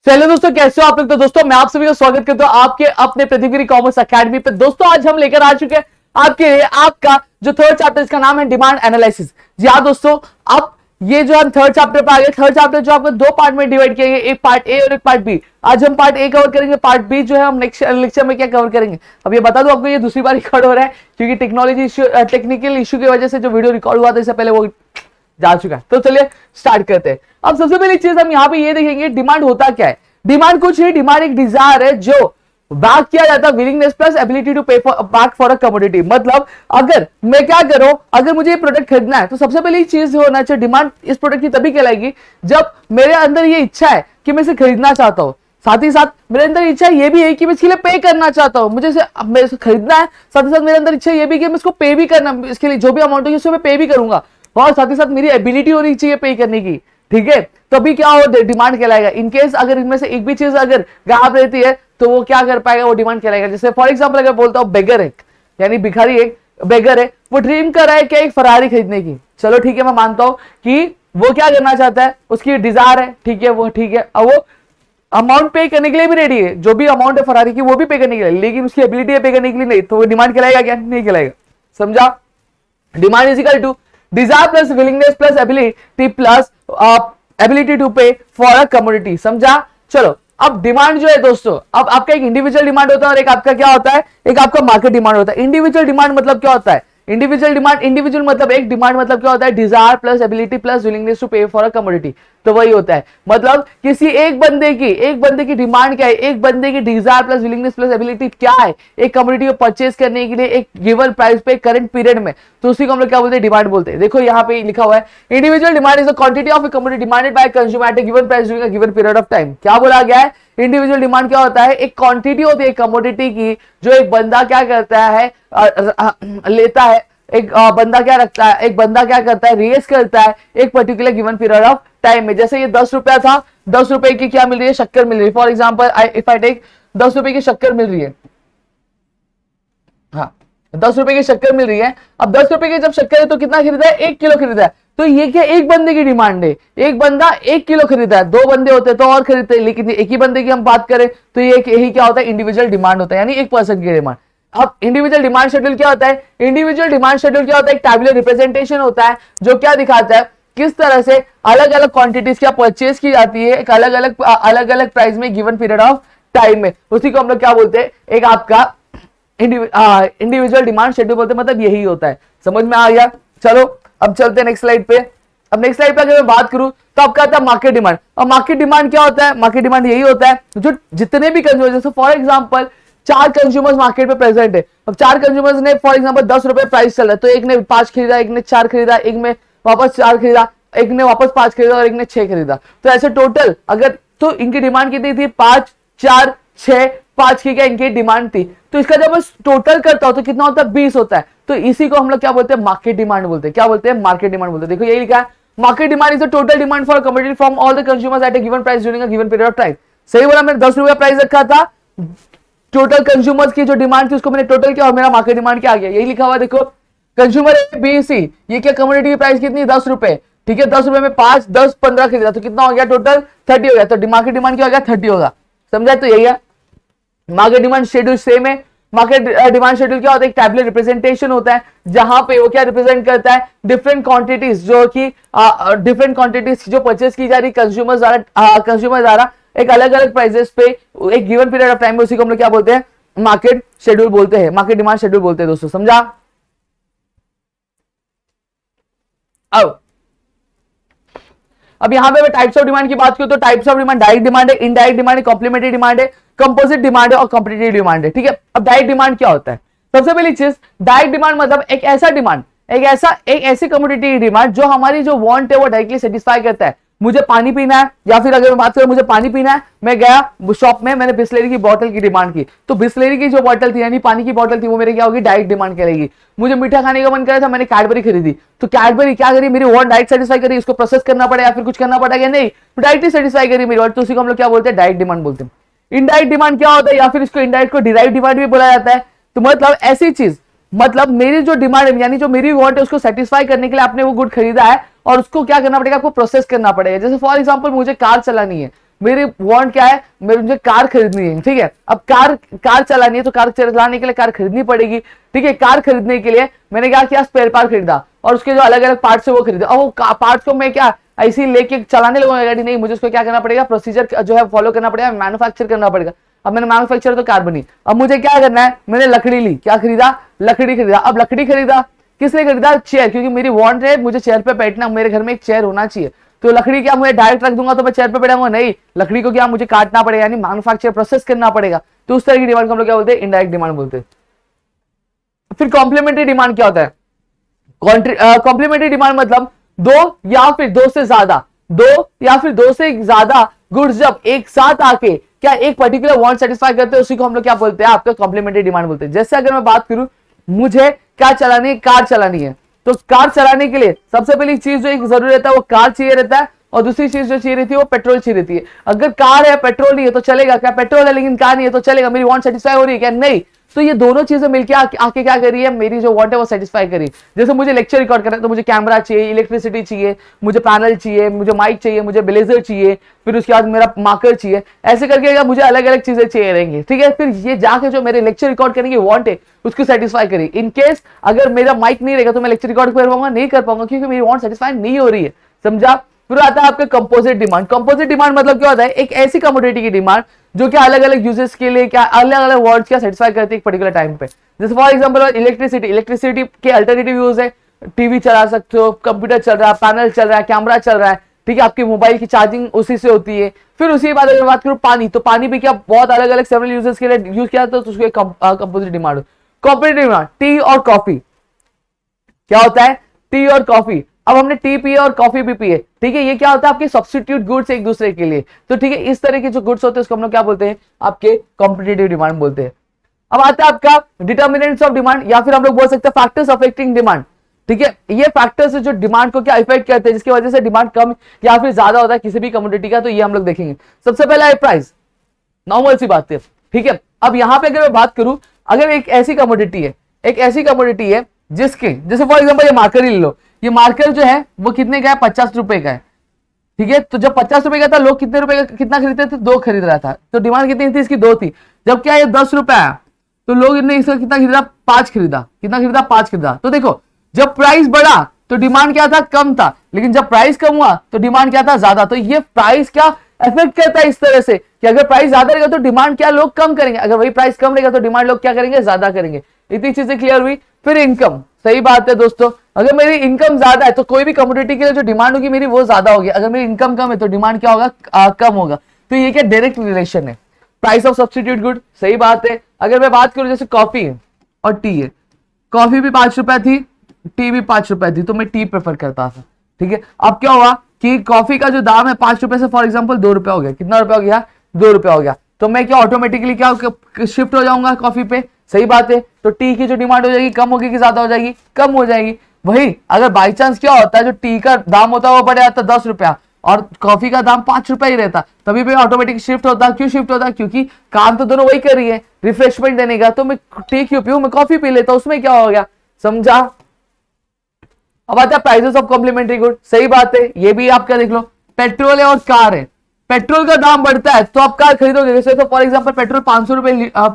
चलिए दोस्तों, कैसे हो आप लोग। तो दोस्तों मैं आप सभी का स्वागत करता हूं आपके अपने प्रतिगिरी कॉमर्स एकेडमी पे। दोस्तों आज हम लेकर आ चुके हैं आपके लिए आपका जो थर्ड चैप्टर, इसका नाम है डिमांड एनालिसिस। जी हाँ दोस्तों, अब ये जो हम थर्ड चैप्टर पे आ गए। थर्ड चैप्टर जो आपको दो पार्ट में डिवाइड किया गया, एक पार्ट ए और एक पार्ट बी। आज हम पार्ट ए कवर करेंगे, पार्ट बी जो है हम नेक्स्ट लेक्चर में क्या कवर करेंगे। अब ये बता दो आपको, ये दूसरी बार रिकॉर्ड हो रहा है क्योंकि टेक्नोलॉजी इश्यू, टेक्निकल इश्यू की वजह से जो वीडियो रिकॉर्ड हुआ था इससे पहले वो जा चुका है। तो चलिए स्टार्ट करते हैं। अब सबसे पहली चीज हम यहाँ पे ये देखेंगे, डिमांड होता क्या है। डिमांड कुछ नहीं, डिमांड एक डिजायर है जो बैक किया जाता है विलिंगनेस प्लस एबिलिटी टू पे बैक फॉर अ कमोडिटी। मतलब अगर मैं क्या करूं, अगर मुझे ये प्रोडक्ट खरीदना है तो सबसे पहली चीज होना चाहिए, डिमांड इस प्रोडक्ट की तभी कहलाएगी जब मेरे अंदर ये इच्छा है कि मैं इसे खरीदना चाहता हूं, साथ ही साथ मेरे अंदर इच्छा ये भी है कि मैं इसके लिए पे करना चाहता हूं। मुझे इसे खरीदना है, साथ ही साथ मेरे अंदर इच्छा ये भी कि मैं इसको पे भी करना, इसके लिए जो भी अमाउंट होगी उसको मैं पे भी करूंगा, और साथ ही साथ मेरी एबिलिटी होनी चाहिए पे करने की। ठीक है, तो अभी क्या हो, डिमांड कहलाएगा। इनकेस अगर इनमें से एक भी चीज अगर गायब रहती है तो वो क्या कर पाएगा, वो डिमांड कहलाएगा। जैसे फॉर एग्जांपल अगर बोलता हूं बेगर है, यानी भिखारी एक बेगर है, वो ड्रीम कर रहा है क्या, एक फरारी खरीदने की। चलो ठीक है, मैं मानता हूं कि वो क्या करना चाहता है, उसकी डिजायर है, ठीक है, वो ठीक है। अब वो अमाउंट पे करने के लिए भी रेडी है, जो भी अमाउंट है फरारी की वो भी पे करने के लिए, लेकिन उसकी एबिलिटी है पे करने के लिए नहीं, तो वो डिमांड कहलाएगा क्या, नहीं कहलाएगा। समझा। Demand is equal to desire plus willingness plus ability plus ability to pay for a commodity. समझा। चलो अब डिमांड जो है दोस्तों, अब आपका एक इंडिविजुअल डिमांड होता है और एक आपका क्या होता है, एक आपका मार्केट डिमांड होता है। इंडिविजुअल डिमांड मतलब क्या होता है, इंडिविजुअल डिमांड, इंडिविजुअल मतलब एक डिमांड मतलब क्या होता है, desire plus ability plus willingness to pay for a commodity. तो वही होता है, मतलब किसी एक बंदे की डिमांड क्या है, एक बंदे की desire plus willingness plus ability क्या है, एक कमोडिटी को परचेज करने के लिए एक गिवन प्राइस पे करंट पीरियड में, तो उसी को हम लोग क्या बोलते हैं, डिमांड बोलते हैं। देखो यहाँ पे लिखा हुआ है, individual demand is the quantity of a commodity demanded by consumer at a given price during a given period of time. क्या बोला गया है, इंडिविजुअल डिमांड क्या होता है, एक क्वांटिटी होती है कमोडिटी की जो एक बंदा क्या करता है, लेता है। एक बंदा क्या रखता है, एक बंदा क्या करता है, रेस करता है एक particular given period of time में। जैसे ये 10 रुपया था, 10 रुपए की क्या मिल रही है, शक्कर मिल रही है। For example if I take 10 रुपए की शक्कर मिल रही है, हाँ 10 रुपए की शक्कर मिल रही है। अब 10 रुपए की जब शक्कर है तो कितना खरीदा है, 1 किलो खरीदा है। तो ये क्या, एक बंदे की डिमांड है, एक बंदा 1 किलो खरीदा है। दो बंदे होते तो और खरीदते, लेकिन एक ही बंदे की हम बात करें तो ये यही क्या होता है, इंडिविजुअल डिमांड होता है, यानी एक पर्सन की डिमांड। अब इंडिविजुअल डिमांड शेड्यूल क्या होता है, इंडिविजुअल डिमांड शेड्यूल क्या होता है, एक टैबुलर रिप्रेजेंटेशन होता है जो क्या दिखाता है, किस तरह से अलग अलग क्वांटिटीज क्या परचेज की जाती है एक अलग अलग प्राइस में गिवन पीरियड ऑफ टाइम में। उसी को हम लोग क्या बोलते हैं, एक आपका इंडिविजुअल डिमांड शेड्यूल बोलते हैं। मतलब यही होता है, समझ में आ गया। चलो अब चलते हैं नेक्स्ट स्लाइड पे। अब नेक्स्ट स्लाइड पे अगर मैं बात करूं तो आपका आता है मार्केट डिमांड। और मार्केट डिमांड क्या होता है, मार्केट डिमांड यही होता है जो जितने भी कंज्यूमर, जैसे फॉर एग्जांपल 4 कंज्यूमर्स मार्केट पे प्रेजेंट है। अब 4 कंज्यूमर्स ने फॉर एग्जांपल 10 रुपए प्राइस चल रहा है, तो एक ने 5 खरीदा, एक ने 4 खरीदा, एक में वापस 4 खरीदा, एक ने वापस 5 खरीदा और एक ने 6 खरीदा। तो ऐसे टोटल अगर, तो इनकी डिमांड कितनी थी, 5 4 6 5 की क्या इनकी डिमांड थी। तो इसका जब मैं टोटल करता हूं तो कितना होता है, 20 होता है। तो इसी को हम लोग क्या बोलते हैं, मार्केट डिमांड बोलते हैं। क्या बोलते हैं, मार्केट डिमांड बोलते हैं। देखो यही लिखा है, market demand is the total demand for commodity from all the consumers at a given price during a given period of time. सही बोला, मैंने 10 रुपया प्राइस रखा था, टोटल कंज्यूमर्स की जो डिमांड थी उसको मैंने टोटल किया और मेरा मार्केट डिमांड क्या आ गया, यही लिखा हुआ है। देखो कंज्यूमर ए बी सी, ये क्या कमोडिटी की प्राइस कितनी, 10 रुपए। ठीक है, 10 रुपए में 5 10 15 खरीदा तो कितना हो गया, टोटल 30 हो गया। तो मार्केट डिमांड क्या हो गया, 30 होगा। समझा। तो यही है मार्केट डिमांड शेड्यूल, सेम है। मार्केट डिमांड शेड्यूल क्या होता है, एक टैबुलर रिप्रेजेंटेशन होता है जहां पे वो क्या रिप्रेजेंट करता है, डिफरेंट क्वांटिटीज जो कि डिफरेंट क्वांटिटीज जो परचेज की जा रही कंज्यूमर द्वारा एक अलग अलग प्राइसेस पे एक गिवन पीरियड ऑफ टाइम में, उसी को हम लोग क्या बोलते हैं, मार्केट शेड्यूल बोलते हैं, मार्केट डिमांड शेड्यूल बोलते हैं दोस्तों। समझा। अब यहां पे मैं टाइप्स ऑफ डिमांड की बात करूं तो types of demand, direct demand है, इनडायरेक्ट डिमांड है, कॉम्प्लीमेंट्री डिमांड है, कंपोजिट डिमांड है और कॉम्पिटिटिव डिमांड है। ठीक है, अब डायरेक्ट डिमांड क्या होता है, सबसे पहली चीज डायरेक्ट डिमांड मतलब एक ऐसा डिमांड, एक ऐसी कमोडिटी डिमांड जो हमारी जो वांट है वो डायरेक्टली सेटिस्फाई करता है। मुझे पानी पीना है, या फिर अगर मैं बात करूं मुझे पानी पीना है, मैं गया शॉप में, मैंने बिस्लेरी की बोतल की डिमांड की, तो बिस्लेरी की जो बोतल थी यानी पानी की बोतल थी वो मेरे क्या होगी, डायरेक्ट डिमांड कहलाएगी। मुझे मीठा खाने का मन कर रहा था, मैंने कैडबरी खरीदी, तो कैडबरी क्या करी, मेरी वांट डायरेक्ट सेटिस्फाई करी, इसको प्रोसेस करना पड़ा या फिर कुछ करना पड़ा, नहीं डायरेक्टली सेटिस्फाई करी मेरी वांट, तो उसी को हम लोग क्या बोलते हैं, डायरेक्ट डिमांड बोलते हैं। इनडायरेक्ट डिमांड क्या होता है, या फिर इसको इनडायरेक्ट को डिराइव डिमांड भी बोला जाता है। तो मतलब ऐसी चीज, मतलब मेरी जो डिमांड है यानी जो मेरी वांट है उसको सेटिस्फाई करने के लिए आपने वो गुड खरीदा है और उसको क्या करना पड़ेगा, आपको प्रोसेस करना पड़ेगा। जैसे फॉर एग्जांपल मुझे कार चलानी है, मेरी वांट क्या है, मुझे कार खरीदनी है, ठीक है। अब कार चलानी है तो कार चलाने के लिए कार खरीदनी पड़ेगी, ठीक है। कार खरीदने के लिए मैंने क्या किया, स्पेयर पार्ट खरीदा और उसके जो अलग अलग पार्ट्स है वो खरीदा। और वो पार्ट्स को मैं क्या ऐसे ही लेके चलाने लगूंगा गाड़ी, नहीं, मुझे उसको क्या करना पड़ेगा, प्रोसीजर जो है फॉलो करना पड़ेगा, मैन्युफैक्चर करना पड़ेगा। अब मैंने मैन्युफैक्चर तो कार बनी, अब मुझे क्या करना है, मैंने लकड़ी ली, क्या खरीदा, लकड़ी खरीदा। अब लकड़ी खरीदा, किसने खरीदा, चेयर, क्योंकि मेरी वांट है मुझे चेयर पे बैठना, मेरे घर में एक चेयर होना चाहिए। तो लकड़ी क्या मुझे डायरेक्ट रख दूंगा तो मैं चेयर पे बैठूंगा, नहीं, लकड़ी को क्या मुझे काटना पड़ेगा, यानी मैन्युफैक्चर प्रोसेस करना पड़ेगा। तो उस तरह की डिमांड को हम लोग क्या बोलते हैं, इनडायरेक्ट डिमांड बोलते हैं। फिर कॉम्प्लीमेंट्री डिमांड क्या होता है, कॉम्प्लीमेंट्री डिमांड मतलब दो या फिर दो से ज्यादा गुड्स जब एक साथ आके क्या एक पर्टिकुलर वांट सेटिस्फाई करते हैं, उसी को हम लोग क्या बोलते हैं, आपका कॉम्प्लीमेंट्री डिमांड बोलते हैं। जैसे अगर मैं बात करूं, मुझे क्या चलानी है, कार चलानी है, तो कार चलाने के लिए सबसे पहली चीज जो एक जरूरी रहता है वो कार चाहिए रहता है, और दूसरी चीज जो चाहिए रहती है वो पेट्रोल चाहिए रहती है। अगर कार है पेट्रोल नहीं है तो चलेगा क्या, पेट्रोल है लेकिन कार नहीं है तो चलेगा, मेरी वांट सेटिस्फाई हो रही है क्या, नहीं। तो ये दोनों चीजें मिलकर आके क्या करी है, मेरी जो वांट है वो सेटिस्फाई करी। जैसे मुझे लेक्चर रिकॉर्ड करना है तो मुझे कैमरा चाहिए, इलेक्ट्रिसिटी चाहिए, मुझे पैनल चाहिए, मुझे माइक चाहिए, मुझे ब्लेजर चाहिए, फिर उसके बाद मेरा मार्कर चाहिए, ऐसे करके मुझे अलग अलग चीजें चाहिए रहेंगी, ठीक है। फिर ये जाके जो मेरे लेक्चर रिकॉर्ड करने की वांट है उसको सेटिस्फाई करी। इन केस अगर मेरा माइक नहीं रहेगा तो मैं लेक्चर रिकॉर्ड कर पाऊंगा, नहीं कर पाऊंगा, क्योंकि मेरी वांट सेटिस्फाई नहीं हो रही है, समझा। फिर आता है आपका कंपोजिट डिमांड। कंपोजिट डिमांड मतलब क्या होता है, एक ऐसी कमोडिटी की डिमांड जो कि अलग अलग यूजेस के लिए क्या अलग अलग वर्ड्स क्या सेटिस्फाई करती है एक पर्टिकुलर टाइम पे। जैसे फॉर एग्जांपल इलेक्ट्रिसिटी के अल्टरनेटिव यूज है, टीवी चला सकते हो, कंप्यूटर चल रहा है, पैनल चल रहा है, कैमरा चल रहा है, ठीक है, आपकी मोबाइल की चार्जिंग उसी से होती है। फिर उसी बाद अगर बात करूं पानी, तो पानी भी क्या बहुत अलग अलग सेवरल यूजेस के लिए यूज किया, तो उसको composite demand. Competitive demand, T और कॉफी, क्या होता है, टी और कॉफी। अब हमने टी पिए और कॉफी भी पिए, ठीक है, ये क्या होता है, आपके सब्स्टिट्यूट गुड्स एक दूसरे के लिए। तो ठीक है, इस तरह के जो गुड्स होते हैं उसको हम लोग क्या बोलते हैं, आपके कॉम्पिटिटिव डिमांड बोलते हैं। अब आता है आपका डिटर्मिनेंट्स ऑफ डिमांड, या फिर हम लोग बोल सकते हैं फैक्टर्स अफेक्टिंग डिमांड, ठीक है। ये फैक्टर्स जो डिमांड को क्या इफेक्ट करते हैं, जिसकी वजह से डिमांड कम या फिर ज्यादा होता है किसी भी कमोडिटी का, तो ये हम लोग देखेंगे। सबसे पहला है प्राइस, नॉर्मल सी बात है, ठीक है। अब यहां पे अगर मैं बात करूं, अगर एक ऐसी कमोडिटी है जिसके, जैसे फॉर एग्जांपल ये मार्कर ही ले लो, ये मार्कर जो है वो कितने का है, 50 रुपए का है, ठीक है। तो जब 50 रुपए का था, लोग कितने रुपए का कितना खरीदते थे, 2 खरीद रहा था, तो डिमांड कितनी थी इसकी, 2 थी। जब क्या ये 10 रुपए आया तो लोग ने इसका कितना खरीदा, 5 खरीदा, कितना खरीदा, 5 खरीदा। तो देखो, जब प्राइस बढ़ा तो डिमांड क्या था, कम था, लेकिन जब प्राइस कम हुआ तो डिमांड क्या था, ज्यादा। तो ये प्राइस क्या इफेक्ट करता है इस तरह से कि अगर प्राइस ज्यादा रहेगा तो डिमांड क्या लोग कम करेंगे, अगर वही प्राइस कम रहेगा तो डिमांड लोग क्या करेंगे, ज्यादा करेंगे। इतनी चीजें क्लियर हुई। फिर इनकम, सही बात है दोस्तों, अगर मेरी इनकम ज्यादा है तो कोई भी कमोडिटी के लिए जो डिमांड होगी मेरी वो ज्यादा होगी, अगर मेरी इनकम कम है तो डिमांड क्या होगा, कम होगा। तो ये क्या डायरेक्ट रिलेशन है। प्राइस ऑफ सब्स्टिट्यूट गुड, सही बात है। अगर मैं बात करूं जैसे कॉफी है और टी है, कॉफी भी 5 रुपए थी, टी भी 5 रुपए थी, तो मैं टी प्रेफर करता था, ठीक है। अब क्या हुआ कि कॉफी का जो दाम है 5 रुपए से फॉर एग्जांपल 2 रुपए हो गया, कितना रुपए हो गया, 2 रुपए हो गया, तो मैं क्या ऑटोमेटिकली क्या शिफ्ट हो जाऊंगा कॉफी पे, सही बात है। तो टी की जो डिमांड हो जाएगी कम होगी कि ज्यादा हो जाएगी, कम हो जाएगी। वही अगर बाई चांस क्या होता है, जो टी का दाम होता है वो बढ़ जाता है 10 रुपया और कॉफी का दाम 5 रुपया ही रहता, तभी पे ऑटोमेटिक शिफ्ट होता। क्यों शिफ्ट होता, क्योंकि काम तो दोनों वही कर रही है, रिफ्रेशमेंट देने का, तो मैं टी क्यों पीऊं, मैं कॉफी पी लेता हूं, उसमें क्या हो गया, समझा। अब आता है प्राइसेस ऑफ कॉम्प्लीमेंट्री गुड, सही बात है, ये भी आपका देख लो। पेट्रोल है और कार है, पेट्रोल का दाम बढ़ता है तो आप कार खरीदोगे, जैसे तो फॉर एग्जांपल पेट्रोल 500 रुपए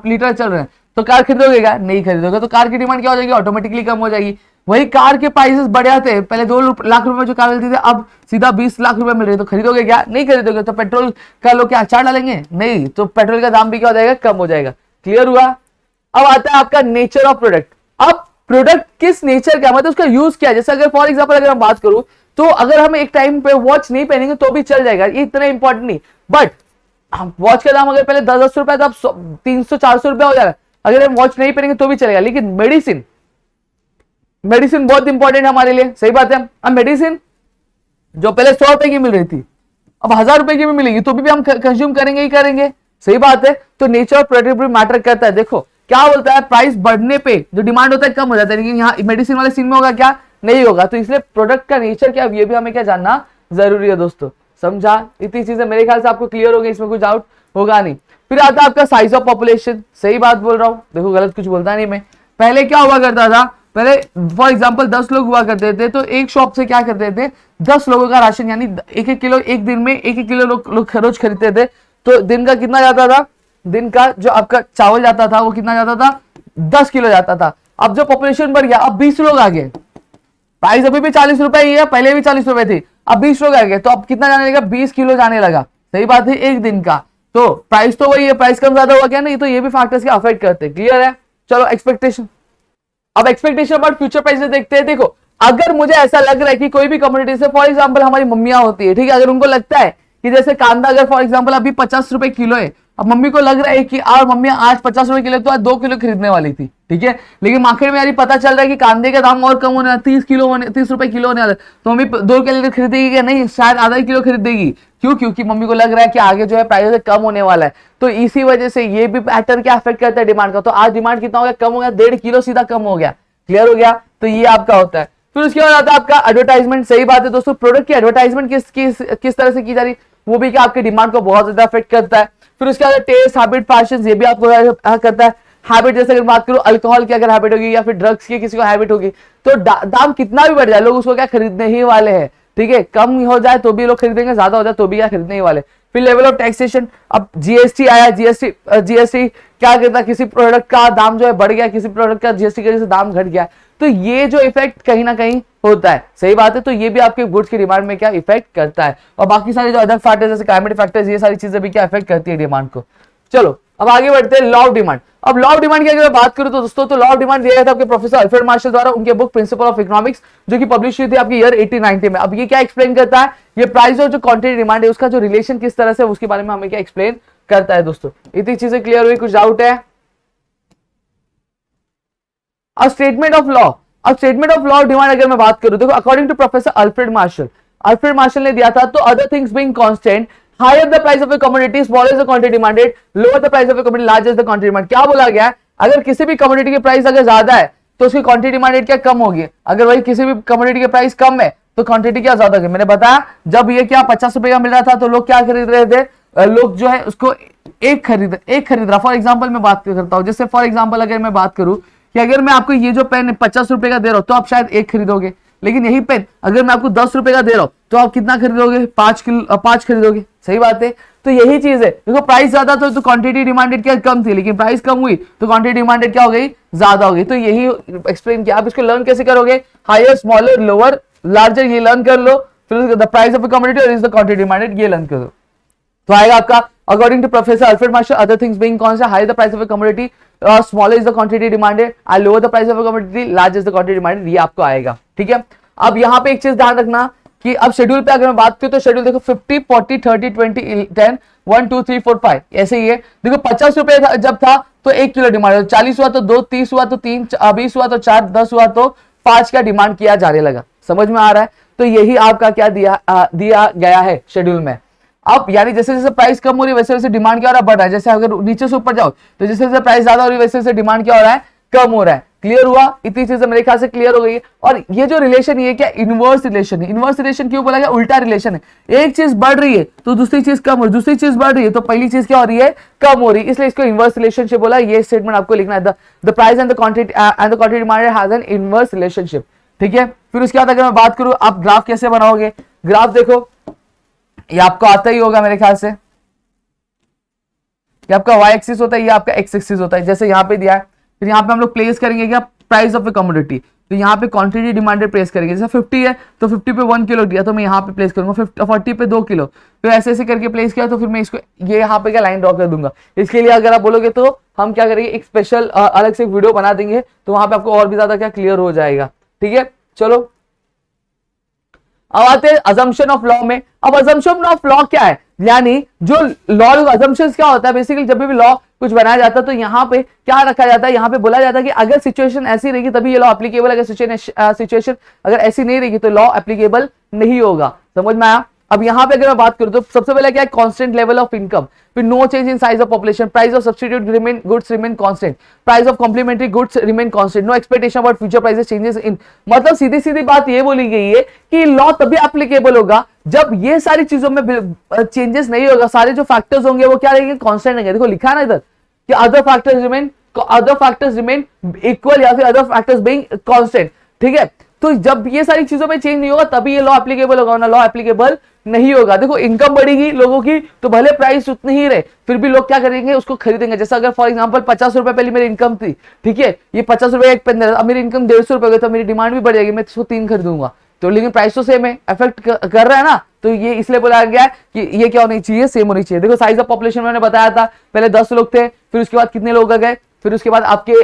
लीटर चल रहे हैं, तो कार खरीदोगे क्या, नहीं खरीदोगे, तो कार की डिमांड क्या हो जाएगी, ऑटोमेटिकली कम हो जाएगी। वही कार के प्राइसेस बढ़ जाते हैं, पहले 2 लाख रुपए जो कार मिलती थी अब सीधा 20 लाख रुपए मिल रही है, तो खरीदोगे क्या, नहीं खरीदोगे। तो पेट्रोल का लोग क्या अचार डालेंगे, नहीं, तो पेट्रोल का दाम भी क्या हो जाएगा, कम हो जाएगा। क्लियर हुआ। अब आता है आपका नेचर ऑफ प्रोडक्ट। अब प्रोडक्ट किस नेचर का, मतलब उसका यूज क्या है। जैसे अगर फॉर एग्जांपल अगर हम बात करूं, तो अगर हम एक टाइम पे वॉच नहीं पहनेंगे तो भी चल जाएगा, ये इतना इंपॉर्टेंट नहीं, बट वॉच का दाम अगर पहले 10-10 रुपए था, अब 300-400 रुपया हो जाएगा, अगर हम वॉच नहीं पहनेंगे तो भी चलेगा। लेकिन मेडिसिन बहुत इंपॉर्टेंट हमारे लिए, सही बात है। अब मेडिसिन जो पहले 100 रुपए की मिल रही थी अब 1000 रुपए की भी मिलेगी, तो भी हम कंज्यूम करेंगे ही करेंगे, सही बात है। तो नेचर ऑफ प्रोडक्ट भी मैटर करता है। देखो क्या बोलता है, प्राइस बढ़ने पे जो डिमांड होता है कम हो जाता है, लेकिन यहाँ मेडिसिन वाले सीन में होगा क्या, नहीं होगा। तो इसलिए प्रोडक्ट का नेचर क्या ये भी हमें क्या जानना जरूरी है दोस्तों, समझा। इतनी चीजें मेरे ख्याल से आपको क्लियर हो गई, इसमें कुछ डाउट होगा नहीं। फिर आता है आपका साइज ऑफ पॉपुलेशन, सही बात बोल रहा हूं, देखो गलत कुछ बोलता नहीं मैं। पहले क्या हुआ करता था, पहले फॉर एग्जांपल 10 लोग हुआ करते थे, तो एक शॉप से क्या करते थे, 10 लोगों का राशन यानी 1-1 किलो, एक दिन में 1-1 किलो लोग रोज खरीदते थे। तो दिन का कितना जाता था, दिन का जो आपका चावल जाता था वो कितना जाता था, 10 किलो जाता था। अब जो पॉपुलेशन बढ़ गया, अब 20 लोग आ गए, प्राइस अभी भी 40 रुपए ही है, पहले भी 40 रुपए थी, अब 20 लोग आ गए, तो अब कितना जाने लगा, 20 किलो जाने लगा। सही बात है, एक दिन का। तो प्राइस तो वही है, प्राइस कम ज्यादा हुआ क्या नहीं, तो ये भी फैक्टर्स के अफेक्ट करते हैं। क्लियर है? चलो एक्सपेक्टेशन, अब एक्सपेक्टेशन अबाउट फ्यूचर प्राइसेस देखते हैं। देखो, अगर मुझे ऐसा लग रहा है कि कोई भी कमोडिटी से, फॉर एग्जांपल हमारी मम्मियां होती है, ठीक है, अगर उनको लगता है कि जैसे कांदा अगर फॉर एग्जांपल अभी 50 रुपए किलो है, अब मम्मी को लग रहा है कि और मम्मी आज 50 रुपए किलो, तो आज 2 किलो खरीदने वाली थी, ठीक है, लेकिन मार्केट में यार पता चल रहा है कि कांदे का दाम और कम होने वाला, 30 रुपए किलो होने वाला, तो मम्मी 2 किलो खरीदेगी क्या? नहीं, शायद आधा किलो खरीदेगी। क्यों? क्योंकि मम्मी को लग रहा है कि आगे जो है प्राइस कम होने वाला है। तो इसी वजह से ये भी पैटर्न क्या अफेक्ट करता है डिमांड का। तो आज डिमांड कितना हो गया, कम हो गया, 1.5 किलो सीधा कम हो गया। क्लियर हो गया? तो ये आपका होता है। फिर उसके बाद आता है आपका एडवर्टाइजमेंट। सही बात है दोस्तों, प्रोडक्ट की एडवर्टाइजमेंट किस तरह से की जा रही, वो भी क्या आपके डिमांड को बहुत ज्यादा अफेक्ट करता है। फिर उसके बाद टेस्ट, हैबिट, फैशन, ये भी आपको करता है। हैबिट, जैसे अगर बात करूं अल्कोहल की अगर हैबिट होगी या फिर ड्रग्स की किसी को हैबिट होगी, तो दाम कितना भी बढ़ जाए लोग उसको क्या खरीदने ही वाले हैं। ठीक है, कम हो जाए तो भी लोग खरीदेंगे, ज्यादा हो जाए तो भी क्या खरीदने ही वाले। फिर लेवल ऑफ टैक्सेशन, अब जीएसटी आया, जीएसटी क्या करता है, किसी प्रोडक्ट का दाम जो है बढ़ गया, किसी प्रोडक्ट का जीएसटी की वजह से दाम घट गया, तो ये जो इफेक्ट कहीं ना कहीं होता है। सही बात है, तो ये भी आपके गुड्स की डिमांड में क्या इफेक्ट करता है। और बाकी सारे जो अदर फैक्टर्स जैसे क्लाइमेटिक फैक्टर्स, ये सारी चीजें भी क्या इफेक्ट करती है डिमांड को। चलो अब आगे बढ़ते हैं लॉ ऑफ डिमांड। अब लॉ ऑफ डिमांड की अगर बात करूं तो दोस्तों, तो लॉ ऑफ डिमांड दिया गया था आपके प्रोफेसर अल्फ्रेड मार्शल द्वारा, उनके बुक प्रिंसिपल ऑफ इकोनॉमिक्स, जो कि पब्लिश हुई थी आपके ईयर 1890 में। अब ये क्या एक्सप्लेन करता है, ये प्राइस और जो क्वांटिटी डिमांड है उसका जो रिलेशन किस तरह से, उसके बारे में हमें क्या एक्सप्लेन करता है दोस्तों। इतनी चीजें क्लियर हुई, कुछ डाउट है? अब स्टेटमेंट ऑफ लॉ, अब statement of law of demand अगर मैं बात करूं, देखो according to professor Alfred Marshall ने दिया था, तो other things being constant, higher the price of a commodity, smaller is the quantity demanded, lower the price of a commodity, larger is the quantity demanded। क्या बोला गया, अगर किसी भी कमोडिटी की प्राइस अगर ज्यादा है तो उसकी क्वांटिटी डिमांडेड क्या कम होगी, अगर वही किसी भी कमोडिटी की प्राइस कम है तो क्वांटिटी क्या ज्यादा होगी। मैंने बताया जब ये क्या 50 रुपए का मिल रहा था तो लोग क्या खरीद रहे थे, लोग जो है उसको एक खरीद रहा। फॉर एग्जाम्पल मैं बात करता हूँ, जैसे फॉर एग्जाम्पल अगर मैं बात करूँ कि अगर मैं आपको ये जो पेन 50 रुपए का दे रहा हूँ तो आप शायद एक खरीदोगे, लेकिन यही पेन अगर मैं आपको 10 रुपए का दे रहा हूं तो आप कितना खरीदोगे, 5 खरीदोगे। सही बात है, तो यही चीज है, देखो प्राइस ज्यादा था तो क्वांटिटी डिमांडेड क्या कम थी, लेकिन प्राइस कम हुई तो क्वांटिटी डिमांडेड क्या हो गई, ज्यादा हो गई। तो यही एक्सप्लेन किया। आप इसको लर्न कैसे करोगे, हायर, स्मॉलर, लोअर, लार्जर, ये लर्न कर लो। फिर the price of a commodity और इज द क्वांटिटी डिमांडेड, ये लर्न कर दो, तो आएगा आपका according to professor Alfred Marshall, other things being कौन सा, high the price of a commodity, smaller is the quantity demanded, and lower the price of a commodity, large is the quantity demanded, ये आपको आएगा। ठीक है, अब यहाँ पे एक चीज ध्यान रखना कि अब शेड्यूल पे अगर मैं बात करूं तो शेड्यूल देखो 50, 40, 30, 20, 10, 1, 2, 3, 4, 5 ऐसे ही है। देखो 50 रुपए जब था तो 1 किलो डिमांड, 40 हुआ तो 2, 30 हुआ तो 3, 20 हुआ तो 4, 10 हुआ तो 5 का डिमांड किया जाने लगा। समझ में आ रहा है, तो यही आपका क्या दिया गया है शेड्यूल में। अब यानी जैसे जैसे प्राइस कम हो रही है वैसे वैसे डिमांड क्या हो रहा है, बढ़ रहा है। जैसे अगर नीचे से ऊपर जाओ तो जैसे जैसे प्राइस ज्यादा हो रही है वैसे वैसे डिमांड क्या हो रहा है, कम हो रहा है। क्लियर हुआ, इतनी चीजें मेरे ख्याल से क्लियर हो गई है। और ये जो रिलेशन ये क्या इनवर्स रिलेशन है, इनवर्स रिलेशन क्यों बोला गया, उल्टा रिलेशन है। एक चीज बढ़ रही है तो दूसरी चीज कम हो रही है, दूसरी चीज बढ़ रही है तो पहली चीज क्या हो रही है, कम हो रही है, इसलिए इसको इनवर्स रिलेशनशिप बोला। ये स्टेटमेंट आपको लिखना है, the price and the quantity demanded has an inverse relationship. ठीक है, फिर उसके बाद अगर मैं बात करूं आप ग्राफ कैसे बनाओगे, ग्राफ देखो ये आपको आता ही होगा मेरे ख्याल से, ये आपका y एक्सिस होता है, ये आपका x एक्सिस होता है, जैसे यहाँ पे दिया है। फिर यहाँ पे हम लोग प्लेस करेंगे क्या, प्राइस ऑफ ए कमोडिटी, तो यहाँ पे क्वांटिटी डिमांडेड प्लेस करेंगे। जैसे 50 है तो 50 पे 1 किलो दिया तो मैं यहाँ पे प्लेस करूंगा, 40 पे 2 किलो, फिर ऐसे ऐसे करके प्लेस किया तो फिर मैं इसको ये यहाँ पे क्या लाइन ड्रॉ कर दूंगा। इसके लिए अगर आप बोलोगे तो हम क्या करेंगे, एक स्पेशल अलग से एक वीडियो बना देंगे, तो वहां पे आपको और भी ज्यादा क्या क्लियर हो जाएगा। ठीक है, चलो अब आते हैं अजम्पशन ऑफ लॉ में। अब अजम्पशन ऑफ लॉ क्या है, यानी जो लॉ अजम्पशन क्या होता है, बेसिकली जब भी लॉ कुछ बनाया जाता है तो यहाँ पे क्या रखा जाता है, यहाँ पे बोला जाता है कि अगर सिचुएशन ऐसी रहेगी तभी ये लॉ एप्लीकेबल, अगर सिचुएशन अगर ऐसी नहीं रहेगी तो लॉ एप्लीकेबल नहीं होगा। समझ में आया। अब यहाँ पे अगर मैं बात करूं तो सबसे पहले क्या है, कांस्टेंट लेवल ऑफ इनकम, फिर no change in size of population, price of substitute goods remain constant, price of complementary goods remain constant, no expectation about future prices changes in. मतलब सीधी सीधी बात ये बोली गई है कि लॉ तभी एप्लीकेबल होगा जब ये सारी चीजों में चेंजेस नहीं होगा, सारे जो फैक्टर्स होंगे वो क्या रहेंगे, कांस्टेंट रहेंगे। देखो लिखा है ना इधर कि other factors remain other factors remain equal या फिर अदर फैक्टर्स बीइंग कांस्टेंट, ठीक है। तो जब ये सारी चीजों में चेंज नहीं होगा तभी ये लॉ एप्लीकेबल होगा, ना लॉ एप्लीकेबल नहीं होगा। देखो इनकम बढ़ेगी लोगों की तो भले प्राइस उतनी ही रहे, फिर भी लोग क्या करेंगे, उसको खरीदेंगे। जैसा अगर फॉर एग्जांपल 50 रुपए पहले मेरी इनकम थी, ठीक है, ये 50 रुपए एक पेन, अब मेरी इनकम 150 रुपए हो गई, तो मेरी डिमांड भी बढ़ जाएगी, मैं इसको 3 खरीदूंगा। तो लेकिन प्राइस तो सेम है, इफेक्ट कर रहा है ना, तो ये इसलिए बोला गया है कि ये क्या होनी चाहिए, सेम होनी चाहिए। देखो साइज ऑफ पॉपुलेशन मैंने बताया था, पहले 10 लोग थे, फिर उसके बाद कितने लोग आ गए, फिर उसके बाद आपके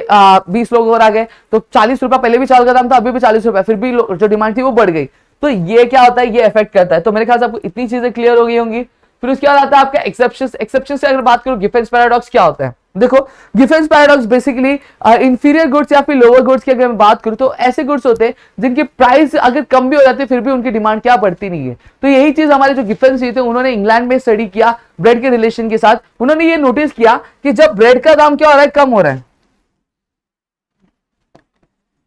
20 लोग और आ गए, तो 40 रुपए पहले भी चावल का दाम था, अभी भी 40 रुपए, फिर भी जो डिमांड थी वो बढ़ गई। तो ये क्या होता है, ये इफेक्ट करता है। तो मेरे ख्याल से आपको इतनी चीजें क्लियर हो गई होंगी। फिर उसके बाद आता है आपका एक्सेप्शंस। एक्सेप्शन से अगर बात करूं, गिफेंस पैराडॉक्स क्या होता है। देखो गिफेंस पैराडॉक्स बेसिकली इंफीरियर गुड्स या फिर लोअर गुड्स की अगर मैं बात करूं तो ऐसे गुड्स होते हैं जिनकी प्राइस अगर कम भी हो जाती है फिर भी उनकी डिमांड क्या बढ़ती नहीं है। तो यही चीज हमारे जो गिफेंस थे उन्होंने इंग्लैंड में स्टडी किया ब्रेड के रिलेशन के साथ। उन्होंने ये नोटिस किया कि जब ब्रेड का दाम क्या हो रहा है, कम हो रहा है,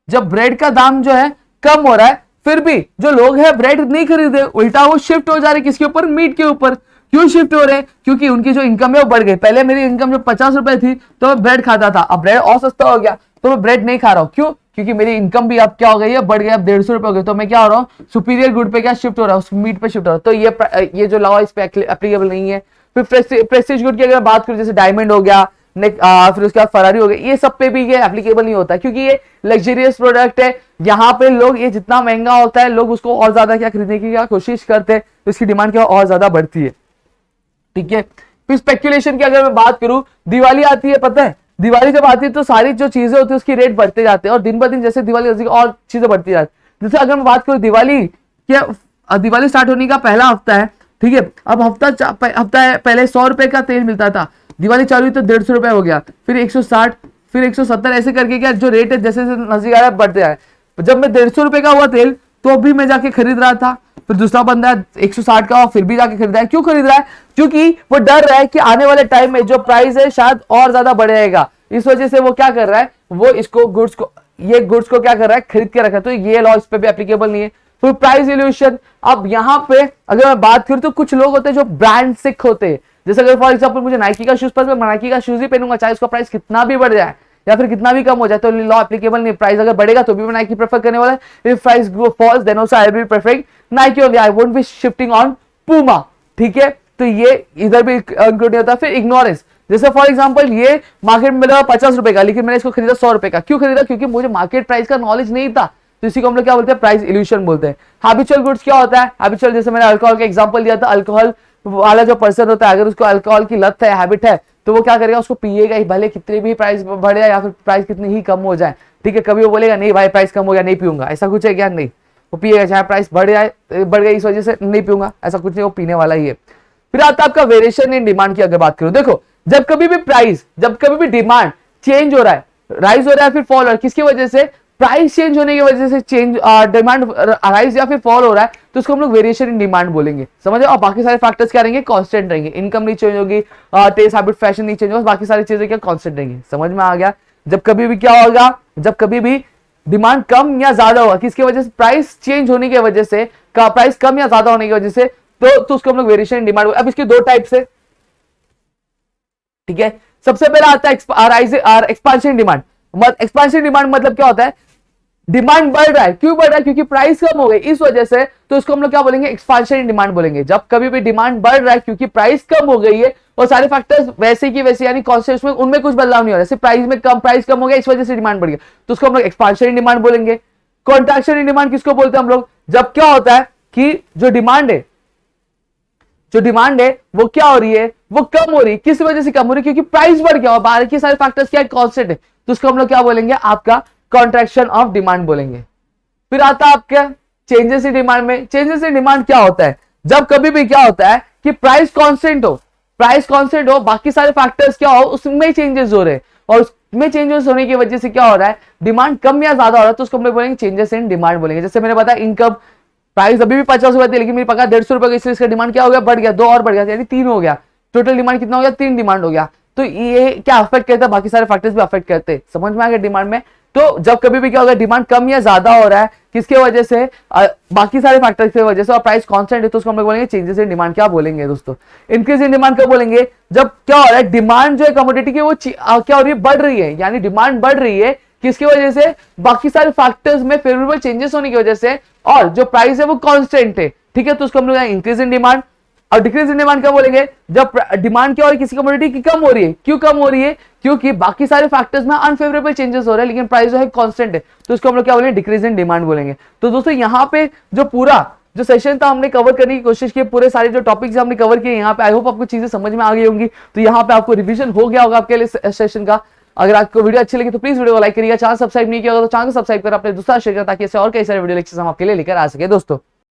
जब ब्रेड का दाम जो है कम हो रहा है, फिर भी जो लोग हैं ब्रेड नहीं खरीदे, उल्टा वो शिफ्ट हो जा रहे किसके ऊपर, मीट के ऊपर। क्यों शिफ्ट हो रहे हैं, क्योंकि उनकी जो इनकम है वो बढ़ गई। पहले मेरी इनकम जो 50 रुपए थी तो मैं ब्रेड खाता था, अब ब्रेड और सस्ता हो गया तो मैं ब्रेड नहीं खा रहा हूं। क्यों, क्योंकि मेरी इनकम भी अब क्या हो गई है, बढ़ गई, अब 150 रुपए हो गए, तो मैं क्या हो रहा हूँ, सुपीरियर गुड पे क्या शिफ्ट हो रहा है, उस मीट पे शिफ्ट हो रहा है। तो ये जो लॉ इस पे एप्लीकेबल नहीं है। फिर प्रेस्टीज गुड की अगर बात करूं, जैसे डायमंड हो गया, फिर उसके बाद फरारी हो गई, ये सब पे भी ये एप्लीकेबल नहीं होता, क्योंकि ये लग्जरियस प्रोडक्ट है। यहाँ पे लोग, ये जितना महंगा होता है लोग उसको और ज्यादा क्या खरीदने की क्या कोशिश करते हैं, तो इसकी डिमांड क्या और ज्यादा बढ़ती है, ठीक है। फिर स्पेक्यूलेशन की अगर मैं बात करूं, दिवाली आती है, पता है दिवाली जब आती है तो सारी जो चीजें होती है उसकी रेट बढ़ते जाते हैं, और दिन ब दिन जैसे दिवाली और चीजें बढ़ती जाती है। जैसे अगर मैं बात करूं दिवाली, क्या दिवाली स्टार्ट होने का पहला हफ्ता है, ठीक है, अब हफ्ता है, पहले 100 रुपए का तेल मिलता था, दिवाली चालू हुई तो 150 रुपए हो गया, फिर 160, फिर 170, ऐसे करके क्या जो रेट है जैसे जैसे नजदीक आ रहा है बढ़ते जाए। जब मैं 150 रुपए का हुआ तेल तो भी मैं जाके खरीद रहा था, फिर दूसरा बंदा 160 का फिर भी जाके खरीद रहा है। क्यों खरीद रहा है, क्योंकि वो डर रहा है कि आने वाले टाइम में जो प्राइस है शायद और ज्यादा बढ़ेगा, इस वजह से वो क्या कर रहा है, वो इसको गुड्स को क्या कर रहा है, खरीद के रखा है। तो ये लॉ इस पे भी एप्लीकेबल नहीं है। फिर प्राइस इल्यूशन, अब यहाँ पे अगर मैं बात करूं तो कुछ लोग होते हैं जो ब्रांड सिक होते हैं। जैसे अगर फॉर एग्जांपल मुझे नाइकी का शूज पसंद है, मैं नाइकी का शूज ही पहनूंगा, चाहे उसका प्राइस कितना भी बढ़ जाए या फिर कितना भी कम हो जाए, तो लॉ एप्लीकेबल नहीं। प्राइस अगर बढ़ेगा तो भी मैं नाइकी प्रेफर करने वाला है, if price falls then also I will be preferring Nike only, I won't be shifting on Puma, ठीक है। तो ये इधर भी इंक्लूड नहीं होता। फिर इग्नोरेंस, जैसे फॉर एग्जांपल ये मार्केट में मिला 50 रुपए का, लेकिन मैंने इसको खरीदा 100 रुपए का। क्यों खरीदा, क्योंकि मुझे मार्केट प्राइस का नॉलेज नहीं था। तो इसी को हम लोग क्या बोलते हैं, प्राइस इल्यूशन बोलते हैं। हैबिचुअल गुड्स क्या होता है, हैबिचुअल जैसे मैंने अल्कोहल का एग्जांपल दिया था, अल्कोहल वाला जो पर्सन होता है अगर उसको अल्कोहल की लत है, हैबिट है, तो वो क्या करेगा, उसको पिएगा ही, भले कितने भी प्राइस बढ़ जाए या फिर प्राइस कितनी ही कम हो जाए, ठीक है। कभी वो बोलेगा नहीं भाई प्राइस कम हो गया नहीं पीऊंगा, ऐसा कुछ है क्या, नहीं, वो पिएगा, चाहे प्राइस बढ़ जाए, बढ़ गई इस वजह से नहीं पीऊंगा, ऐसा कुछ नहीं, वो पीने वाला ही है। फिर आता है आपका वेरिएशन इन डिमांड की अगर बात करूं, देखो जब कभी भी डिमांड चेंज हो रहा है, राइज हो रहा है फिर फॉल हो रहा है, किसकी वजह से, प्राइस चेंज होने की वजह से चेंज, डिमांड राइज या फिर फॉल हो रहा है, तो उसको हम लोग वेरिएशन इन डिमांड बोलेंगे, समझे। और बाकी सारे फैक्टर्स क्या रहेंगे, कांस्टेंट रहेंगे, इनकम नहीं चेंज होगी, टेस्ट हैबिट फैशन नहीं चेंज होगा, बाकी सारी चीजें क्या कांस्टेंट रहेंगी, समझ में आ गया। जब कभी भी क्या होगा, जब कभी भी डिमांड कम या ज्यादा होगा, किसकी वजह से, प्राइस चेंज होने की वजह से, प्राइस कम या ज्यादा होने की वजह से, तो उसको हम लोग वेरिएशन इन डिमांड। अब इसके दो टाइप्स है, ठीक है। सबसे पहला आता है एक्सपांशन डिमांड। एक्सपांशन डिमांड मतलब क्या होता है, डिमांड बढ़ रहा है, क्यों बढ़ रहा है, क्योंकि प्राइस कम हो गई इस वजह से, तो इसको हम लोग क्या बोलेंगे, एक्सपांशन डिमांड बोलेंगे। जब कभी भी डिमांड बढ़ रहा है क्योंकि प्राइस कम हो गई है और सारे फैक्टर्स वैसे की वैसे, यानी कॉन्स्टेंट में उनमें कुछ बदलाव नहीं हो रहा है, सिर्फ प्राइस कम हो गया इस वजह से डिमांड बढ़ गई, तो उसको हम लोग एक्सपांशन डिमांड बोलेंगे। कॉन्ट्रैक्शन इन डिमांड किसको बोलते हैं हम लोग, जब क्या होता है कि जो डिमांड है वो क्या हो रही है, वो कम हो रही है, किस वजह से कम हो रही है, क्योंकि प्राइस बढ़ गया और बाकी सारे फैक्टर्स क्या है, कांस्टेंट है, तो उसको हम लोग क्या बोलेंगे, आपका कॉन्ट्रैक्शन ऑफ डिमांड बोलेंगे। फिर आता है आपका चेंजेस इन डिमांड में। चेंजेस इन डिमांड क्या होता है, जब कभी भी क्या होता है कि प्राइस कांस्टेंट हो, बाकी सारे फैक्टर्स क्या हो, उसमें चेंजेस हो रहे हैं, और उसमें चेंजेस होने की वजह से क्या हो रहा है, डिमांड कम या ज्यादा हो रहा है, तो उसको हम लोग बोलेंगे चेंजेस इन डिमांड बोलेंगे। जैसे मैंने बताया इनकम, प्राइस अभी भी 50 रुपए थी लेकिन मेरी पका 150 रुपए की, इसलिए इसका डिमांड क्या हो गया, बढ़ गया, 2 और बढ़ गया, यानी 3 हो गया, टोटल डिमांड कितना हो गया, 3 डिमांड हो गया। तो ये क्या अफेक्ट करता है, बाकी सारे फैक्टर्स भी अफेक्ट करते हैं, समझ में आ गया डिमांड में। तो जब कभी भी क्या होगा, डिमांड कम या ज्यादा हो रहा है किसके वजह से, बाकी सारे फैक्टर्स की वजह से, और प्राइस कांस्टेंट है, तो उसको हम लोग बोलेंगे चेंजेस इन डिमांड। क्या बोलेंगे दोस्तों, इंक्रीज इन डिमांड कब बोलेंगे, जब क्या हो रहा है, डिमांड जो है कमोडिटी की वो क्या हो रही है, बढ़ रही है, यानी डिमांड बढ़ रही है किसकी वजह से, बाकी सारे फैक्टर्स में फेवरेबल चेंजेस होने की वजह से, और जो प्राइस है वो कांस्टेंट है, ठीक है, तो उसको हम लोग इंक्रीज इन डिमांड। और डिक्रीज इन डिमांड क्या बोलेंगे, जब डिमांड क्या हो रही है किसी कमोडिटी की कम हो रही है, क्यों कम हो रही है, क्योंकि बाकी सारे फैक्टर्स में अनफेवरेबल चेंजेस हो रहे हैं लेकिन प्राइस जो है कांस्टेंट है, तो उसको हम लोग क्या बोलेंगे, डिक्रीज इन डिमांड बोलेंगे। तो दोस्तों यहाँ पे जो पूरा जो सेशन था हमने कवर करने की कोशिश की, पूरे सारे जो टॉपिक्स हमने कवर किए यहाँ पे, आई होप आपको चीजें समझ में आ गई होंगी। तो यहाँ पे आपको रिवीजन हो गया होगा आपके लिए सेशन का। अगर आपको वीडियो अच्छी लगी तो प्लीज वीडियो को लाइक करिएगा, चैनल सब्सक्राइब नहीं किया होगा तो चैनल को सब्सक्राइब कर अपने दोस्तों शेयर करें, ताकि ऐसे और कई सारे वीडियो लेक्चर्स हम आपके लिए लेकर आ सके दोस्तों।